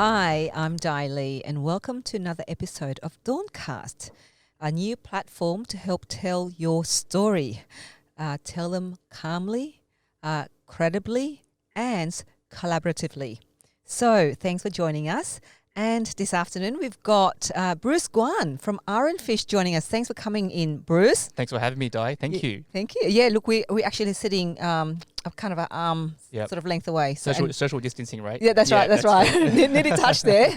Hi, I'm Dai Lee, and welcome to another episode of DAWNCast, a new platform to help tell your story. Tell them calmly, credibly, and collaboratively. So, thanks for joining us. And this afternoon, we've got Bruce Guan from Ironfish joining us. Thanks for coming in, Bruce. Thanks for having me, Dai. Thank you. Thank you. Yeah, look, we're actually sitting a kind of an arm sort of length away. Social distancing, right? Yeah, that's right. That's right. Nearly touched there.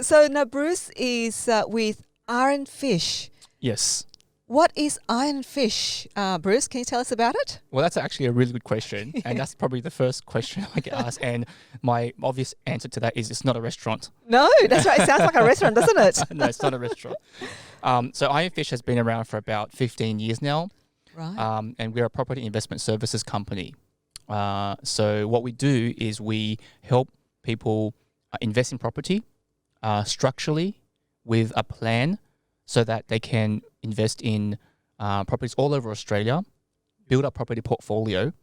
So now Bruce is with Ironfish. Yes. What is Ironfish, Bruce? Can you tell us about it? Well, that's actually a really good question. And that's probably the first question I get asked. And my obvious answer to that is it's not a restaurant. No, that's right. It sounds like a restaurant, doesn't it? No, it's not a restaurant. So Ironfish has been around for about 15 years now. Right. And we're a property investment services company. So what we do is we help people invest in property structurally with a plan so that they can invest in properties all over Australia, build a property portfolio,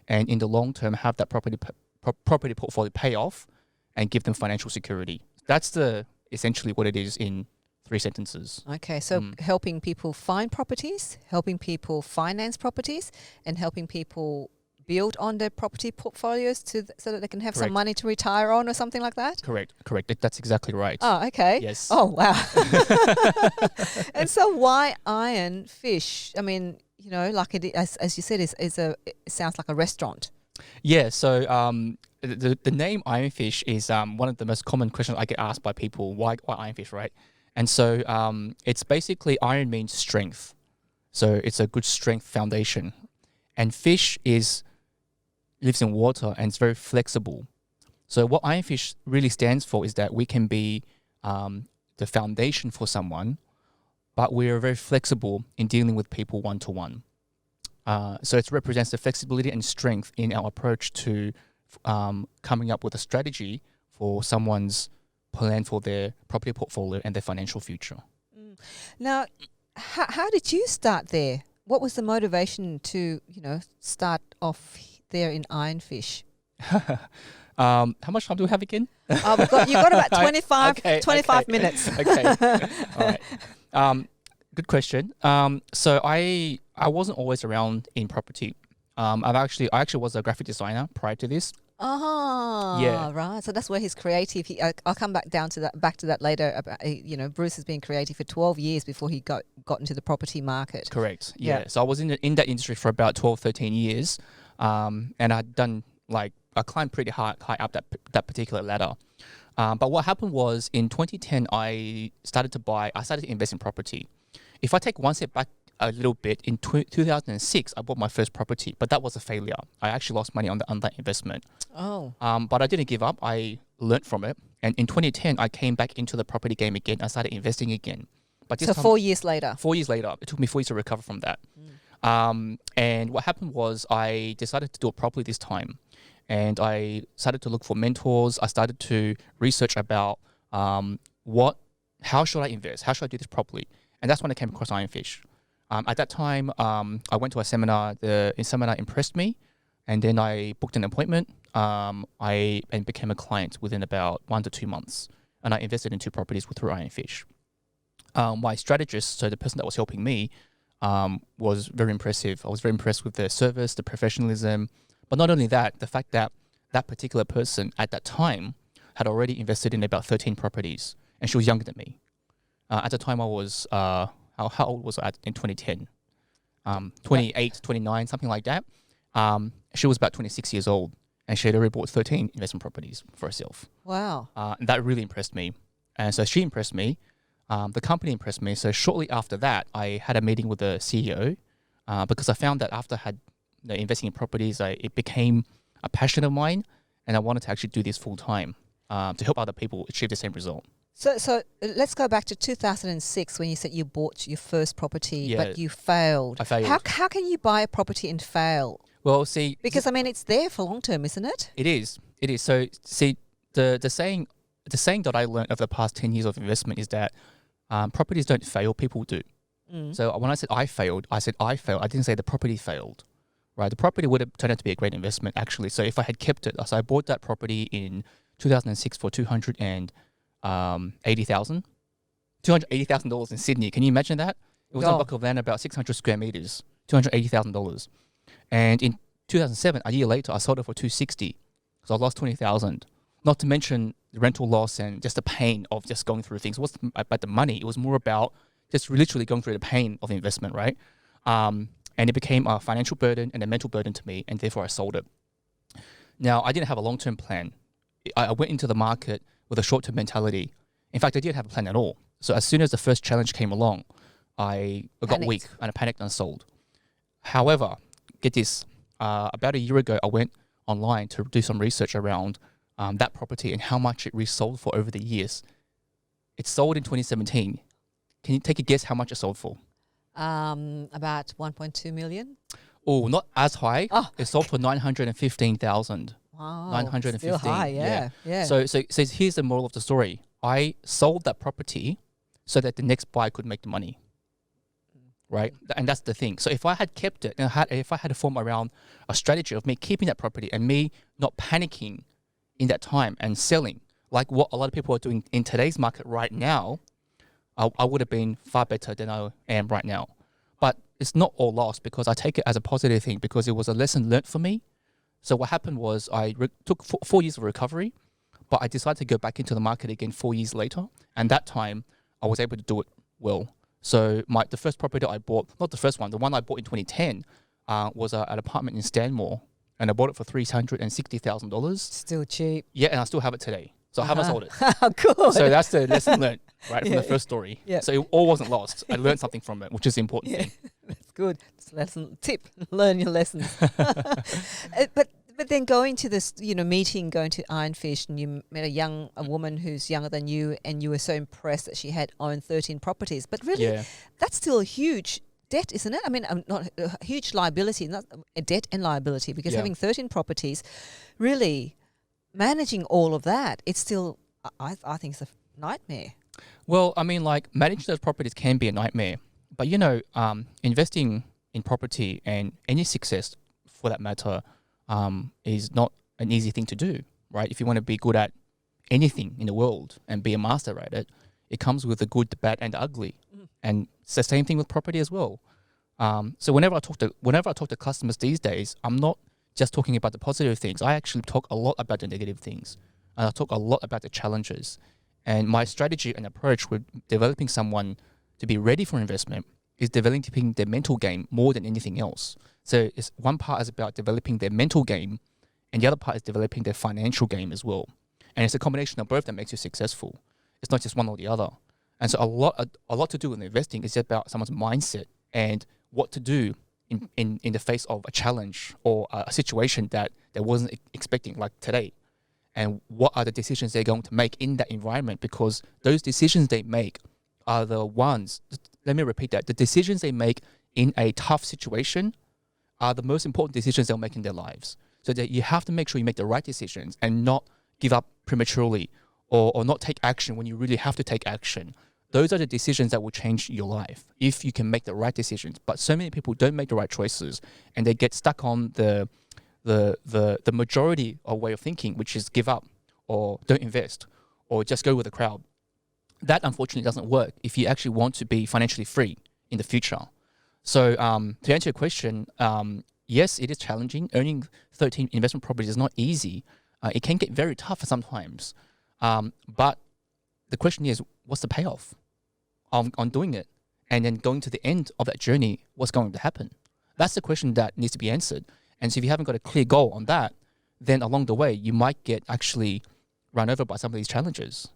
and in the long term have that property portfolio pay off and give them financial security. That's essentially what it is in 3 sentences. Okay, so helping people find properties, helping people finance properties, and helping people build on their property portfolios so that they can have some money to retire on or something like that? Correct. That's exactly right. Oh, okay. Yes. Oh, wow. And so why Ironfish? I mean, you know, like as you said, it sounds like a restaurant. Yeah, so the name Ironfish is one of the most common questions I get asked by people. Why Ironfish, right? And so it's basically iron means strength. So it's a good strength foundation. And fish lives in water and it's very flexible. So what Ironfish really stands for is that we can be the foundation for someone, but we are very flexible in dealing with people one-to-one. So it represents the flexibility and strength in our approach to coming up with a strategy for someone's plan for their property portfolio and their financial future. Now, how did you start there? What was the motivation to, start off there in Ironfish? How much time do we have again? You've got about 25 minutes. Okay. All right. Good question. So I wasn't always around in property. I actually was a graphic designer prior to this. Oh, yeah, right. So that's where he's creative. I'll come back to that later. About Bruce has been creative for 12 years before he got into the property market. Correct. Yeah. So I was in that industry for about 12, 13 years, and I'd done I climbed pretty high up that particular ladder. But what happened was in 2010, I started to invest in property. If I take one step back a little bit, in 2006, I bought my first property, but that was a failure. I actually lost money on that investment. Oh. But I didn't give up. I learned from it. And in 2010, I came back into the property game again. I started investing again. But this time, 4 years later? 4 years later. It took me 4 years to recover from that. And what happened was I decided to do it properly this time. And I started to look for mentors. I started to research about how should I invest? How should I do this properly? And that's when I came across Ironfish. At that time, I went to a seminar. The seminar impressed me, and then I booked an appointment. And became a client within about 1 to 2 months, and I invested in 2 properties through Ironfish. My strategist, so the person that was helping me, was very impressive. I was very impressed with their service, the professionalism, but not only that, the fact that that particular person at that time had already invested in about 13 properties, and she was younger than me. At the time, I was how old was I in 2010? 28, 29, something like that. She was about 26 years old, and she had already bought 13 investment properties for herself. Wow. And that really impressed me. And so she impressed me. The company impressed me. So shortly after that, I had a meeting with the CEO because I found that after I had investing in properties, it became a passion of mine, and I wanted to actually do this full time to help other people achieve the same result. So let's go back to 2006 when you said you bought your first property, but you failed. I failed. How can you buy a property and fail? Well, see, because it's there for long term, isn't it? It is. So see, the saying that I learned over the past 10 years of investment is that properties don't fail, people do. So when I said I failed, I didn't say the property failed. Right, the property would have turned out to be a great investment actually. So if I had kept it, so I bought that property in 2006 for $280,000 in Sydney. Can you imagine that? It was a block of land about 600 square meters, $280,000. And in 2007, a year later, I sold it for 260. So I lost 20,000. Not to mention the rental loss and just the pain of just going through things. It wasn't about the money. It was more about just literally going through the pain of the investment, right? And it became a financial burden and a mental burden to me, and therefore I sold it. Now, I didn't have a long-term plan. I went into the market with a short-term mentality. In fact, I didn't have a plan at all. So as soon as the first challenge came along, I got weak and I panicked and sold. However, get this, about a year ago, I went online to do some research around that property and how much it resold for over the years. It sold in 2017. Can you take a guess how much it sold for? About 1.2 million. Oh, not as high. Oh. It sold for 915,000. Wow, 915. still high, yeah. So here's the moral of the story. I sold that property so that the next buyer could make the money. Right? And that's the thing. So if I had kept it, and if I had to form around a strategy of me keeping that property and me not panicking in that time and selling, like what a lot of people are doing in today's market right now, I would have been far better than I am right now. But it's not all lost because I take it as a positive thing because it was a lesson learned for me. So what happened was I took 4 years of recovery, but I decided to go back into the market again 4 years later. And that time I was able to do it well. So the first property I bought, not the first one, the one I bought in 2010 was an apartment in Stanmore. And I bought it for $360,000. Still cheap. Yeah, and I still have it today. So I haven't sold it. Cool. So that's the lesson learned, right, from the first story. Yeah. So it all wasn't lost. I learned something from it, which is the important thing. That's good. It's a lesson tip. Learn your lessons. But then going to this, meeting, going to Ironfish, and you met a woman who's younger than you, and you were so impressed that she had owned 13 properties. But really, that's still a huge debt, isn't it? I mean, not a huge liability, not a debt and liability, because having 13 properties, really managing all of that, it's still, I think it's a nightmare. Well, I mean, like managing those properties can be a nightmare, but investing in property and any success for that matter is not an easy thing to do, right? If you want to be good at anything in the world and be a master at it, it comes with the good, the bad, and the ugly. And it's the same thing with property as well. So whenever I talk to customers these days, I'm not just talking about the positive things. I actually talk a lot about the negative things, and I talk a lot about the challenges. And my strategy and approach with developing someone to be ready for investment is developing their mental game more than anything else. So it's one part is about developing their mental game, and the other part is developing their financial game as well. And it's a combination of both that makes you successful. It's not just one or the other. And so a lot to do with investing is about someone's mindset and what to do in the face of a challenge or a situation that they wasn't expecting, like today. And what are the decisions they're going to make in that environment, because those decisions they make are the ones, let me repeat that, the decisions they make in a tough situation are the most important decisions they'll make in their lives. So that you have to make sure you make the right decisions and not give up prematurely or not take action when you really have to take action. Those are the decisions that will change your life if you can make the right decisions. But so many people don't make the right choices and they get stuck on the majority of way of thinking, which is give up or don't invest or just go with the crowd. That unfortunately doesn't work if you actually want to be financially free in the future. So to answer your question, yes, it is challenging. Owning 13 investment properties is not easy. It can get very tough sometimes. But the question is, what's the payoff on doing it? And then going to the end of that journey, what's going to happen? That's the question that needs to be answered. And so if you haven't got a clear goal on that, then along the way, you might get actually run over by some of these challenges.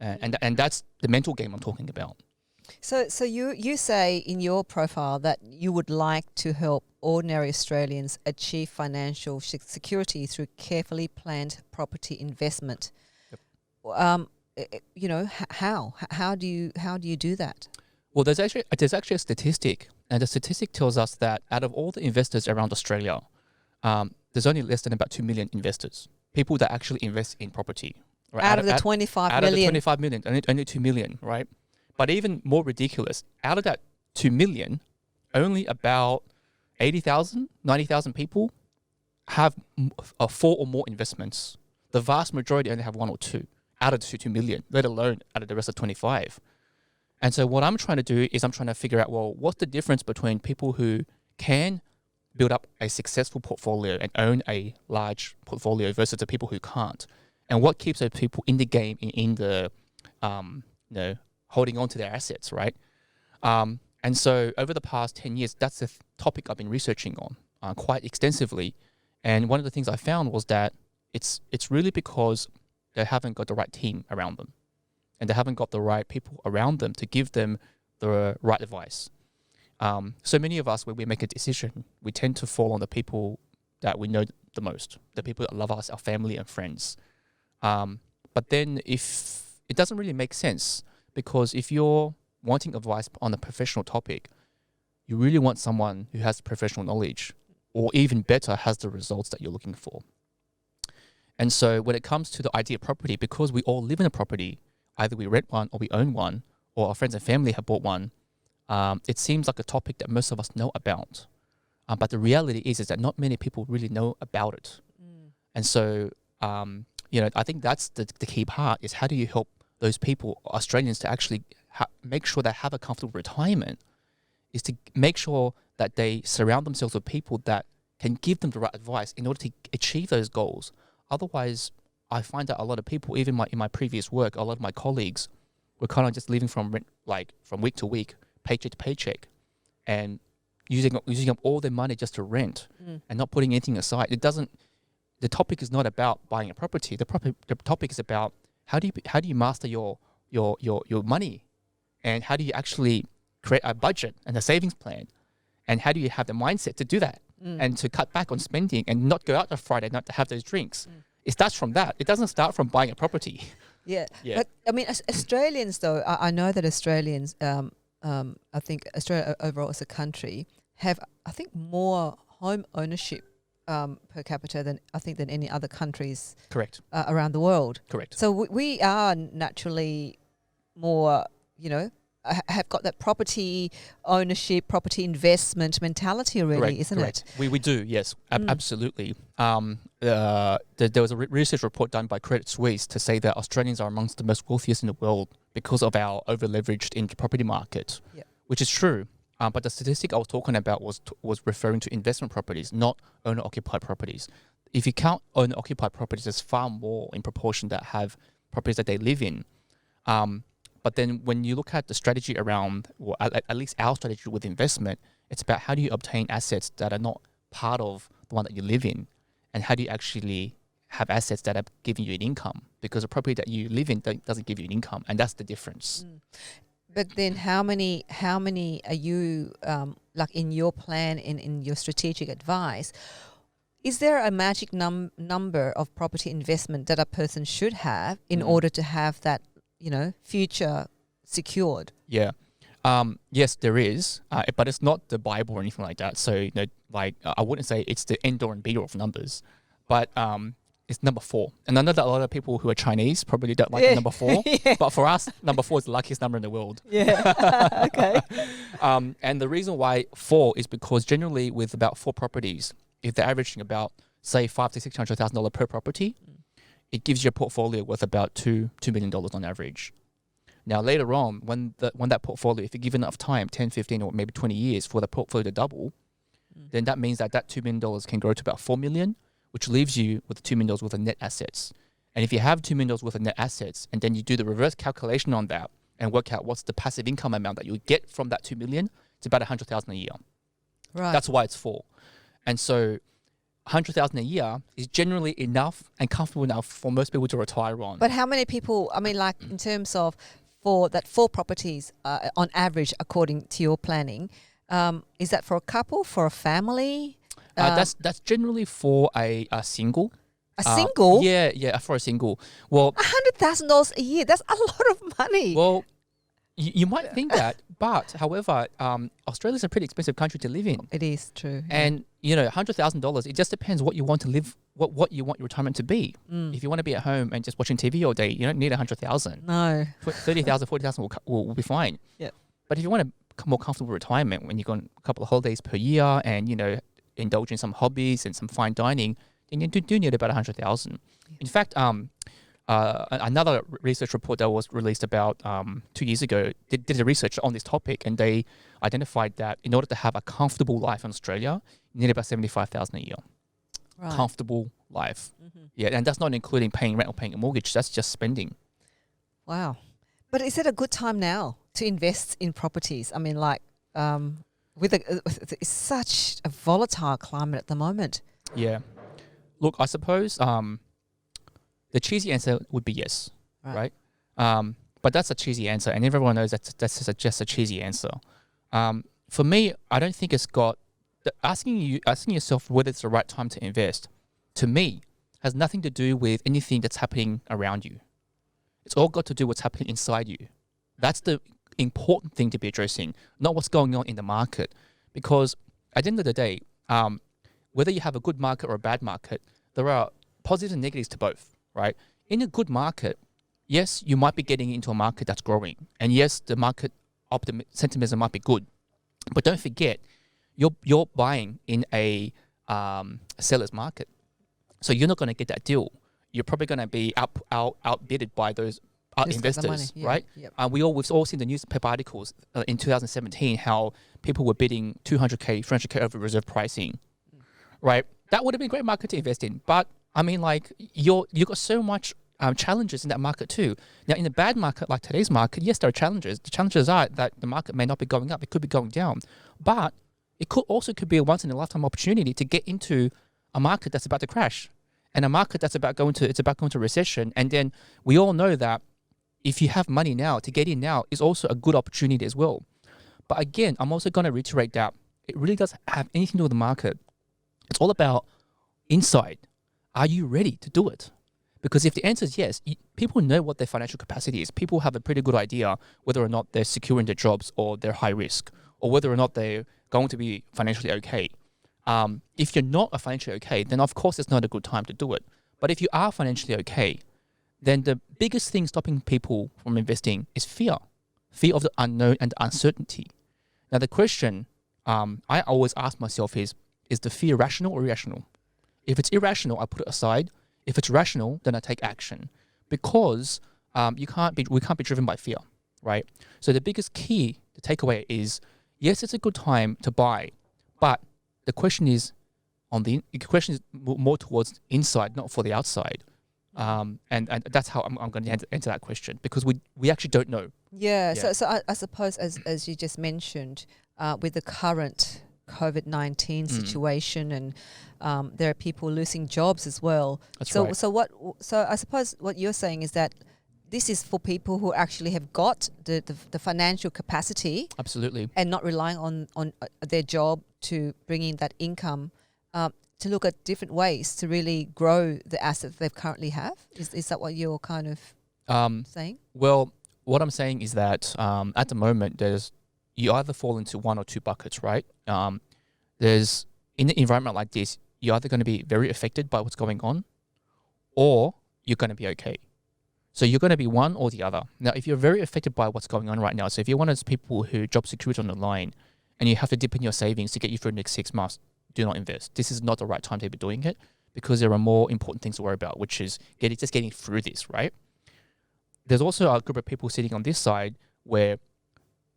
And that's the mental game I'm talking about. So you say in your profile that you would like to help ordinary Australians achieve financial security through carefully planned property investment. Yep. How do you do that? Well, there's actually a statistic, and the statistic tells us that out of all the investors around Australia, there's only less than about 2 million investors, people that actually invest in property. Right? Out of the 25 million. Out of the 25 million, only 2 million, right? But even more ridiculous, out of that 2 million, only about 80,000, 90,000 people have 4 or more investments. The vast majority only have 1 or 2 out of the 2 million, let alone out of the rest of 25. And so what I'm trying to do is I'm trying to figure out, well, what's the difference between people who can build up a successful portfolio and own a large portfolio versus the people who can't? And what keeps those people in the game, in the, holding on to their assets, right? And so over the past 10 years, that's the topic I've been researching on quite extensively. And one of the things I found was that it's really because they haven't got the right team around them. And they haven't got the right people around them to give them the right advice. So many of us, when we make a decision, we tend to fall on the people that we know the most, the people that love us, our family and friends. But then if it doesn't really make sense, because if you're wanting advice on a professional topic, you really want someone who has professional knowledge, or even better, has the results that you're looking for. And so when it comes to the idea of property, because we all live in a property, either we rent one or we own one, or our friends and family have bought one, it seems like a topic that most of us know about. But the reality is that not many people really know about it. And so, I think that's the key part, is how do you help those people, Australians, to actually make sure they have a comfortable retirement, is to make sure that they surround themselves with people that can give them the right advice in order to achieve those goals. Otherwise, I find that a lot of people, even in my previous work, a lot of my colleagues were kind of just living from week to week, paycheck to paycheck, and using up all their money just to rent and not putting anything aside. The topic is not about buying a property. The topic is about how do you master your money, and how do you actually create a budget and a savings plan, and how do you have the mindset to do that and to cut back on spending and not go out on Friday night to have those drinks. It starts from that. It doesn't start from buying a property. Yeah. But I mean, as Australians, though, I know that Australians, I think Australia overall as a country have, I think, more home ownership per capita than any other countries. Correct. Around the world. Correct. So we are naturally more, have got that property ownership, property investment mentality already, Correct. isn't Correct. it? We do, yes, absolutely. There was a research report done by Credit Suisse to say that Australians are amongst the most wealthiest in the world because of our over-leveraged in the property market, which is true. But the statistic I was talking about was referring to investment properties, not owner-occupied properties. If you count owner-occupied properties, there's far more in proportion that have properties that they live in. But then when you look at the strategy around, or at least our strategy with investment, it's about how do you obtain assets that are not part of the one that you live in, and how do you actually have assets that are giving you an income, because a property that you live in doesn't give you an income, and that's the difference. But then how many are you, like in your plan, in your strategic advice, is there a magic number of property investment that a person should have in order to have that, future secured? Yeah. Yes, there is, but it's not the Bible or anything like that. So, I wouldn't say it's the end all and be all of numbers, but it's number 4. And I know that a lot of people who are Chinese probably don't like number 4, but for us, number 4 is the luckiest number in the world. Yeah. Okay. And the reason why 4 is because generally with about 4 properties, if they're averaging about, say, $500,000 to $600,000 per property, it gives you a portfolio worth about $2 million on average. Now, later on, when that portfolio, if you give enough time, 10, 15, or maybe 20 years for the portfolio to double, then that means that $2 million can grow to about $4 million, which leaves you with $2 million worth of net assets. And if you have $2 million worth of net assets, and then you do the reverse calculation on that and work out what's the passive income amount that you get from that $2 million, it's about $100,000 a year. Right. That's why it's 4. And so $100,000 a year is generally enough and comfortable enough for most people to retire on. But how many people, in terms of for 4 properties on average, according to your planning, is that for a couple, for a family? That's generally for a single. A single? Yeah, for a single. Well, $100,000 a year, that's a lot of money. Well, you might think that, but however, Australia's a pretty expensive country to live in. It is true. And, $100,000, it just depends what you want to live, what you want your retirement to be. If you want to be at home and just watching TV all day, you don't need $100,000. No. $30,000, $40,000 will be fine. Yeah. But if you want a more comfortable retirement, when you've got a couple of holidays per year and, indulge in some hobbies and some fine dining, then you do need about 100,000. In fact, another research report that was released about 2 years ago did a research on this topic, and they identified that in order to have a comfortable life in Australia, you need about 75,000 a year. Right. Comfortable life. Yeah, and that's not including paying rent or paying a mortgage. That's just spending. Wow. But is it a good time now to invest in properties? I mean, like, with it's such a volatile climate at the moment. Yeah. Look, I suppose the cheesy answer would be yes, right? But that's a cheesy answer, and everyone knows that's just a cheesy answer. For me, I don't think it's got asking yourself whether it's the right time to invest. To me, has nothing to do with anything that's happening around you. It's all got to do with what's happening inside you. That's the important thing to be addressing, not what's going on in the market. Because at the end of the day, whether you have a good market or a bad market, there are positives and negatives to both, right? In a good market, yes, you might be getting into a market that's growing. And yes, the market sentiment might be good. But don't forget, you're buying in a seller's market. So you're not going to get that deal. You're probably going to be outbidded by those investors, right? Yep. We've all seen the newspaper articles in 2017 how people were bidding 200k, 300k over reserve pricing, right? That would have been a great market to invest in. But I mean, like you got so much challenges in that market too. Now, in a bad market like today's market, yes, there are challenges. The challenges are that the market may not be going up; it could be going down. But it could be a once in a lifetime opportunity to get into a market that's about to crash, and a market that's about going to recession. And then we all know that if you have money now, to get in now is also a good opportunity as well. But again, I'm also going to reiterate that it really doesn't have anything to do with the market. It's all about inside. Are you ready to do it? Because if the answer is yes, people know what their financial capacity is. People have a pretty good idea whether or not they're secure in their jobs or they're high risk, or whether or not they're going to be financially okay. If you're not financially okay, then of course it's not a good time to do it. But if you are financially okay, then the biggest thing stopping people from investing is fear of the unknown and the uncertainty. Now, the question I always ask myself is the fear rational or irrational? If it's irrational, I put it aside. If it's rational, then I take action, because we can't be driven by fear, right? So the biggest key, the takeaway is, yes, it's a good time to buy, but the question is more towards inside, not for the outside. And that's how I'm going to answer that question, because we actually don't know. Yeah. So I suppose as you just mentioned, with the current COVID-19 situation, and there are people losing jobs as well. That's right. So I suppose what you're saying is that this is for people who actually have got the financial capacity. Absolutely. And not relying on their job to bring in that income, to look at different ways to really grow the assets they currently have. Is that what you're kind of saying? Well, what I'm saying is that at the moment you either fall into one or two buckets, right? There's in an environment like this, you're either going to be very affected by what's going on, or you're going to be okay. So you're going to be one or the other. Now, if you're very affected by what's going on right now, so if you're one of those people who job security on the line and you have to dip in your savings to get you through the next 6 months, do not invest. This is not the right time to be doing it, because there are more important things to worry about, which is just getting through this, right? There's also a group of people sitting on this side where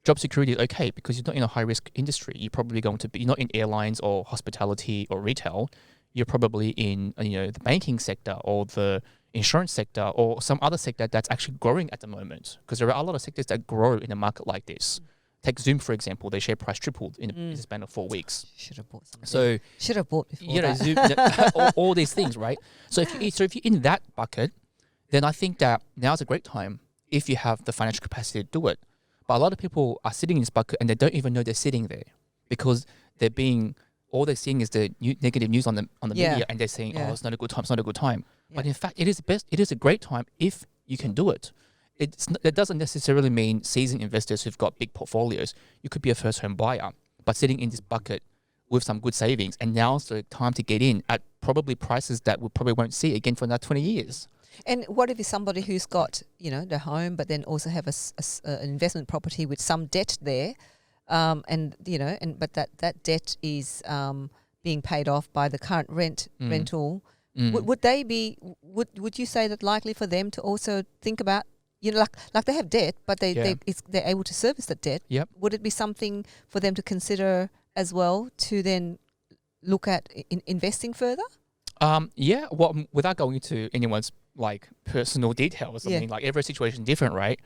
job security is okay because you're not in a high-risk industry. You're probably going to be, you're not in airlines or hospitality or retail. You're probably in the banking sector or the insurance sector or some other sector that's actually growing at the moment, because there are a lot of sectors that grow in a market like this. Take Zoom, for example. Their share price tripled in a span of 4 weeks. Should have bought something. So should have bought before that. Zoom, all these things, right? So if you're in that bucket, then I think that now's a great time if you have the financial capacity to do it. But a lot of people are sitting in this bucket and they don't even know they're sitting there, because all they're seeing is the negative news on the media, and they're saying, "Oh, it's not a good time. It's not a good time." Yeah. But in fact, it is best. It is a great time if you can do it. It doesn't necessarily mean seasoned investors who've got big portfolios. You could be a first home buyer, but sitting in this bucket with some good savings, and now's the time to get in at probably prices that we probably won't see again for another 20 years. And what if it's somebody who's got, the home, but then also have an investment property with some debt there, but that debt is being paid off by the current rental would they be? Would you say that likely for them to also think about, like they have debt, but they're able to service that debt? Yep. Would it be something for them to consider as well to then look at investing further? Yeah. Well, without going into anyone's like personal details, I mean, like every situation is different, right?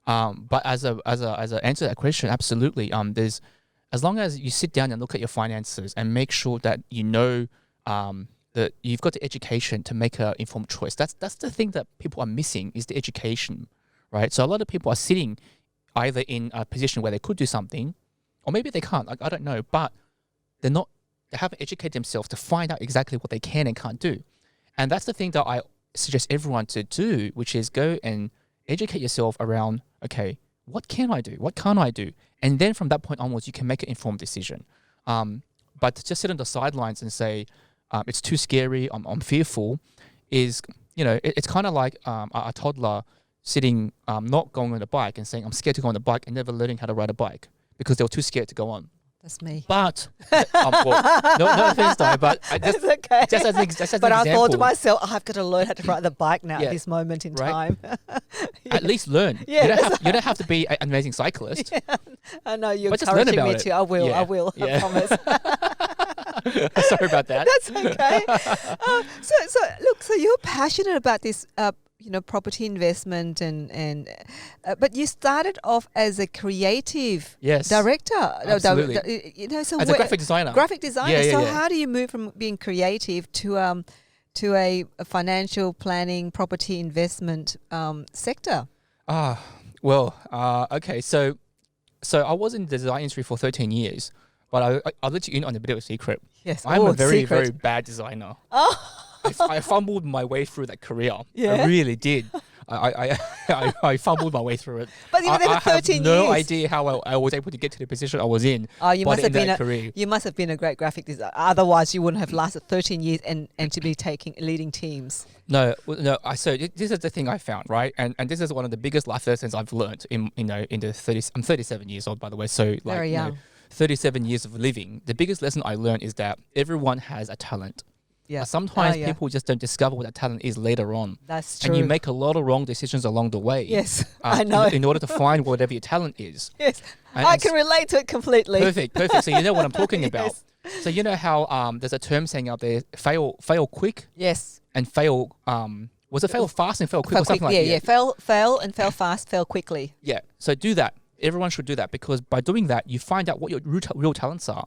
But as a answer to that question, absolutely. There's, as long as you sit down and look at your finances and make sure that that you've got the education to make an informed choice. That's the thing that people are missing, is the education, right? So a lot of people are sitting either in a position where they could do something, or maybe they can't. Like, I don't know, but they haven't educated themselves to find out exactly what they can and can't do. And that's the thing that I suggest everyone to do, which is go and educate yourself around, okay, what can I do? What can't I do? And then from that point onwards, you can make an informed decision. But to just sit on the sidelines and say, it's too scary, I'm fearful, is, it's kind of like a toddler sitting, not going on a bike and saying, I'm scared to go on a bike, and never learning how to ride a bike because they were too scared to go on. That's me. But, no offense, Dai, but it's okay. Just as an example. But I thought to myself, I've got to learn how to ride the bike now at this moment in time. At least learn. Yeah. You don't have to be an amazing cyclist. Yeah. I know you're But just learn encouraging about me it. to. I will. Yeah. I will. Yeah. I promise. Sorry about that. That's okay. So you're passionate about this, property investment but you started off as a creative director. Absolutely. So as a graphic designer. Graphic designer. Yeah, so yeah. how do you move from being creative to a financial planning, property investment sector? Okay. So I was in the design industry for 13 years. But I'll let you in on a bit of a secret. Yes. I'm a very, secret. very bad designer. Oh. I fumbled my way through that career. Yeah. I really did. I fumbled my way through it. But you were there for 13 years. I have no years. idea how I was able to get to the position I was in. Oh, you must have been a great graphic designer. Otherwise, you wouldn't have lasted 13 years and to be leading teams. No. So this is the thing I found, right? And this is one of the biggest life lessons I've learned in the 30s. I'm 37 years old, by the way. So very young. 37 years of living. The biggest lesson I learned is that everyone has a talent. Yeah. Sometimes people just don't discover what that talent is later on. That's true. And you make a lot of wrong decisions along the way. Yes, I know. In order to find whatever your talent is. Yes, I can relate to it completely. Perfect. So you know what I'm talking about. Yes. So you know how there's a term saying out there, fail quick. Yes. And fail, was it fail fast and fail quick or something like that? Yeah. Fail and fail fast, fail quickly. Yeah. So do that. Everyone should do that, because by doing that, you find out what your real talents are.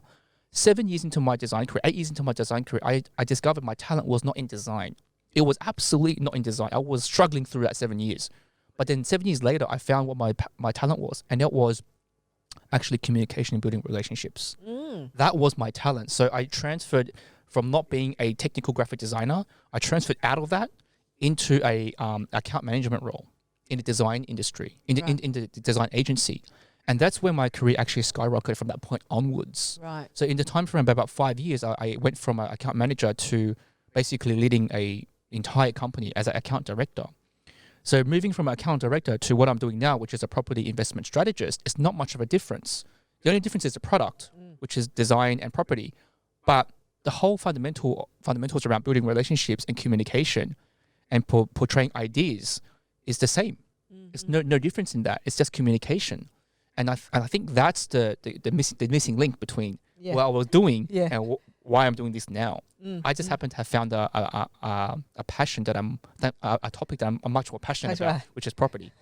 7 years into my design career, 8 years into my design career, I discovered my talent was not in design. It was absolutely not in design. I was struggling through that 7 years. But then 7 years later, I found what my talent was. And that was actually communication and building relationships. That was my talent. So I transferred from not being a technical graphic designer, I transferred out of that into a account management role in the design industry, in the design agency. And that's where my career actually skyrocketed from that point onwards. Right. So in the time frame of about 5 years, I went from an account manager to basically leading a entire company as an account director. So moving from an account director to what I'm doing now, which is a property investment strategist, is not much of a difference. The only difference is the product, which is design and property. But the whole fundamentals around building relationships and communication and portraying ideas is the same. There's no difference in that. It's just communication. And I think that's the missing link between what I was doing and why I'm doing this now. I just happen to have found a passion a topic that I'm much more passionate about, which is property.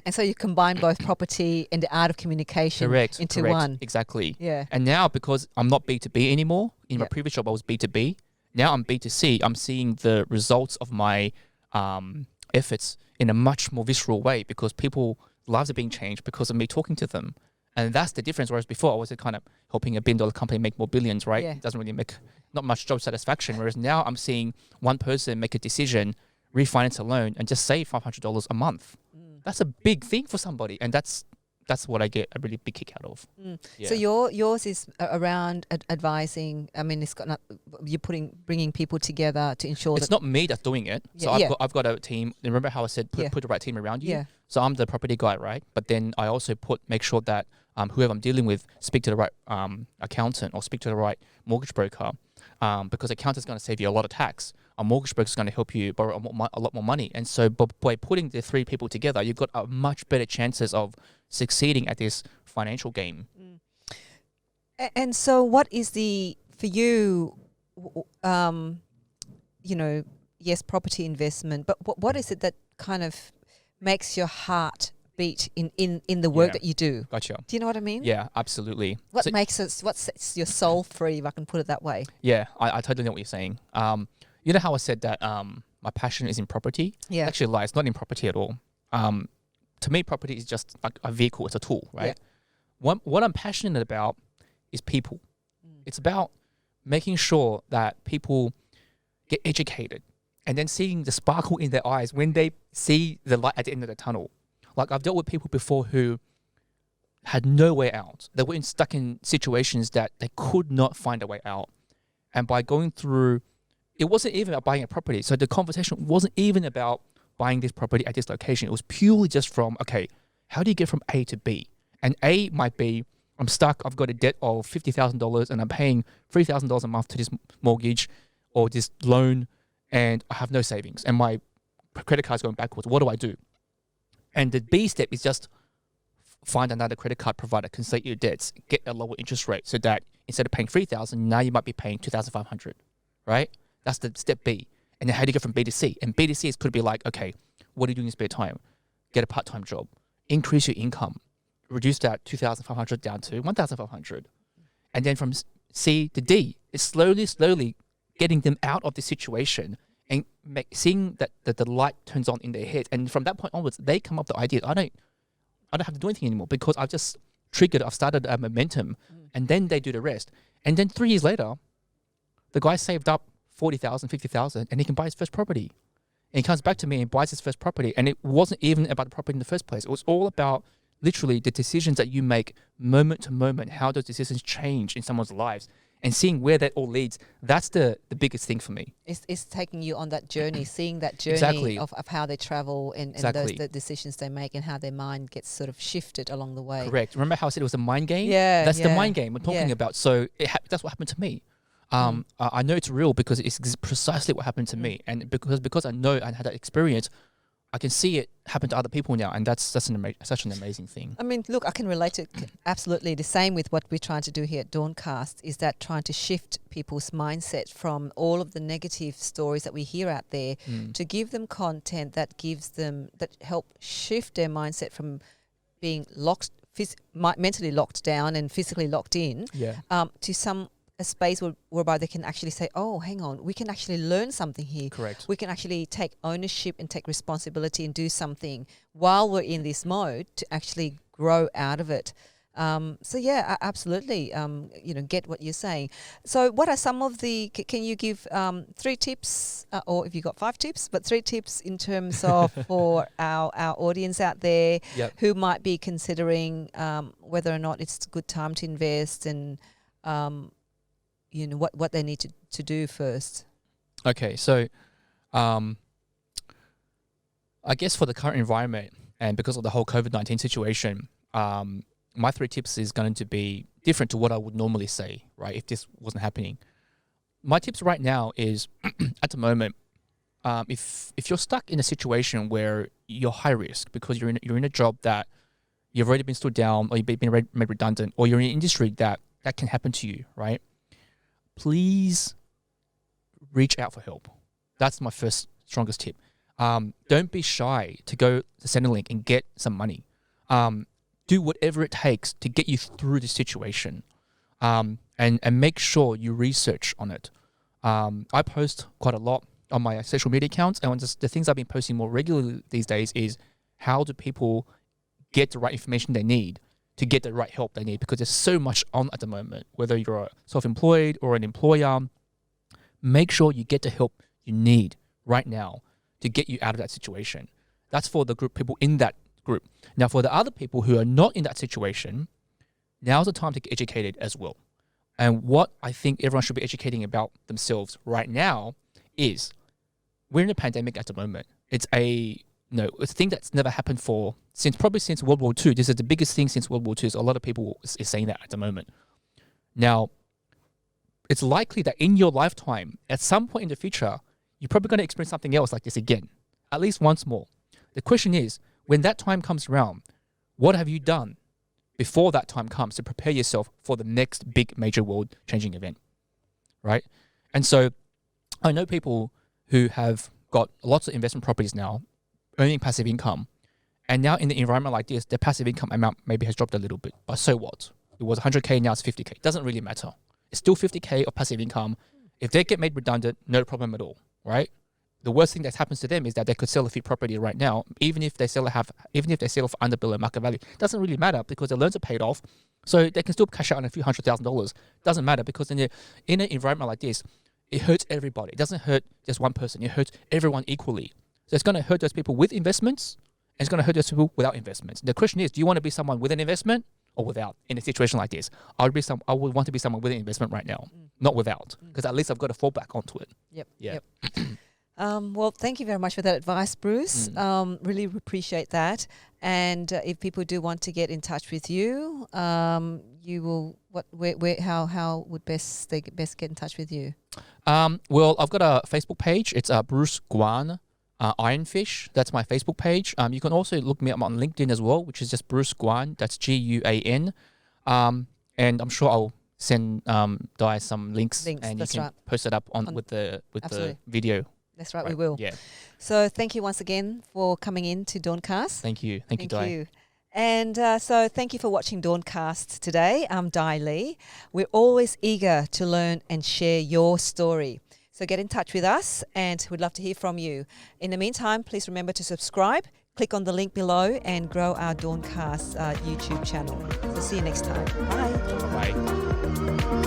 And so you combine both property and the art of communication into one. Exactly. Yeah. And now, because I'm not B2B anymore, in my previous job I was B2B, now I'm B2C. I'm seeing the results of my efforts in a much more visceral way, because people's lives are being changed because of me talking to them. And that's the difference. Whereas before I was kind of helping a $1 billion company make more billions, right? Yeah. It doesn't really make not much job satisfaction. Whereas now I'm seeing one person make a decision, refinance a loan, and just save $500 a month. That's a big thing for somebody. And that's what I get a really big kick out of. Yeah. So yours is around advising. I mean, you're bringing people together to ensure it's not me that's doing it. So I've got a team. Remember how I said put the right team around you? Yeah. So I'm the property guy, right? But then I also make sure that whoever I'm dealing with, speak to the right accountant or speak to the right mortgage broker, because accountant's going to save you a lot of tax. A mortgage broker is going to help you borrow a lot more money. And so by putting the three people together, you've got a much better chances of succeeding at this financial game. And so what is for you, yes, property investment, but what is it that kind of makes your heart beat in the work that you do? Gotcha. Do you know what I mean? Yeah, absolutely. What sets your soul free, if I can put it that way? Yeah, I totally know what you're saying. You know how I said that my passion is in property? Yeah. Actually, lie. It's not in property at all. To me, property is just like a vehicle. It's a tool, right? Yeah. What I'm passionate about is people. It's about making sure that people get educated and then seeing the sparkle in their eyes when they see the light at the end of the tunnel. Like, I've dealt with people before who had no way out. They were stuck in situations that they could not find a way out. And by going through, it wasn't even about buying a property. So the conversation wasn't even about buying this property at this location. It was purely just from, okay, how do you get from A to B? And A might be, I'm stuck, I've got a debt of $50,000 and I'm paying $3,000 a month to this mortgage or this loan, and I have no savings and my credit card's going backwards. What do I do? And the B step is just find another credit card provider, consolidate your debts, get a lower interest rate so that instead of paying $3,000, now you might be paying $2,500, right? That's the step B. And then how do you get from B to C? And B to C could be like, okay, what are you doing in spare time? Get a part-time job, increase your income, reduce that $2,500 down to $1,500. And then from C to D, it's slowly getting them out of the situation and seeing that the light turns on in their head. And from that point onwards, they come up with the idea, I don't have to do anything anymore because I've just I've started a momentum, and then they do the rest. And then 3 years later, the guy saved up $40,000, $50,000, and he can buy his first property. And he comes back to me and buys his first property. And it wasn't even about the property in the first place. It was all about literally the decisions that you make moment to moment, how those decisions change in someone's lives, and seeing where that all leads. That's the biggest thing for me. It's taking you on that journey, seeing that journey Exactly. of how they travel and Exactly. the decisions they make and how their mind gets sort of shifted along the way. Correct. Remember how I said it was a mind game? Yeah. That's the mind game we're talking Yeah. about. So that's what happened to me. I know it's real because it's precisely what happened to me. And because I know I had that experience, I can see it happen to other people now, and that's such an amazing thing. I mean, look, I can relate to absolutely the same with what we're trying to do here at DAWNCast, is that trying to shift people's mindset from all of the negative stories that we hear out there to give them content that help shift their mindset from being mentally locked down and physically locked in to a space whereby they can actually say, oh, hang on, we can actually learn something here. Correct. We can actually take ownership and take responsibility and do something while we're in this mode to actually grow out of it. So yeah, absolutely. Get what you're saying. So what are some of can you give 3 tips, or if you've got 5 tips, but 3 tips in terms of for our audience out there who might be considering whether or not it's a good time to invest, and what they need to do first? Okay, so I guess for the current environment and because of the whole COVID-19 situation, my 3 tips is going to be different to what I would normally say, right, if this wasn't happening. My tips right now is, at the moment, if you're stuck in a situation where you're high risk because you're in a job that you've already been stood down, or you've been made redundant, or you're in an industry that can happen to you, right? Please reach out for help. That's my first strongest tip. Don't be shy to go to Centrelink and get some money. Do whatever it takes to get you through the situation, and make sure you research on it. I post quite a lot on my social media accounts, and the things I've been posting more regularly these days is how do people get the right information they need to get the right help they need, because there's so much on at the moment. Whether you're self-employed or an employer, make sure you get the help you need right now to get you out of that situation. That's for the people in that group. Now, for the other people who are not in that situation, now's the time to get educated as well. And what I think everyone should be educating about themselves right now is we're in a pandemic at the moment. It's a a thing that's never happened since World War II. This is the biggest thing since World War II. So a lot of people is saying that at the moment. Now, it's likely that in your lifetime, at some point in the future, you're probably going to experience something else like this again, at least once more. The question is, when that time comes around, what have you done before that time comes to prepare yourself for the next big major world-changing event, right? And so I know people who have got lots of investment properties now, earning passive income, and now in the environment like this, their passive income amount maybe has dropped a little bit. But so what? It was 100K, now it's 50K. Doesn't really matter. It's still 50K of passive income. If they get made redundant, no problem at all, right? The worst thing that happens to them is that they could sell a few properties right now, even if they sell for under below market value. Doesn't really matter because their loans are paid off, so they can still cash out on a few $100,000. Doesn't matter because in an environment like this, it hurts everybody. It doesn't hurt just one person. It hurts everyone equally. So it's going to hurt those people with investments, and it's going to hurt those people without investments. The question is, do you want to be someone with an investment or without in a situation like this? I would want to be someone with an investment right now, not without, because at least I've got to fall back onto it. Yep. Well, thank you very much for that advice, Bruce. Really appreciate that. And if people do want to get in touch with you, you will how would they best get in touch with you? Well, I've got a Facebook page. It's Bruce Guan, Ironfish. That's my Facebook page. You can also look me up on LinkedIn as well, which is just Bruce Guan. That's Guan. And I'm sure I'll send Dai some links and you can post it up with the video. That's right, we will. Yeah. So thank you once again for coming in to DAWNCast. Thank you. Thank you, Dai. And so thank you for watching DAWNCast today. I'm Dai Lee. We're always eager to learn and share your story. So get in touch with us and we'd love to hear from you. In the meantime, please remember to subscribe, click on the link below and grow our DAWNCast YouTube channel. So see you next time. Bye. Bye.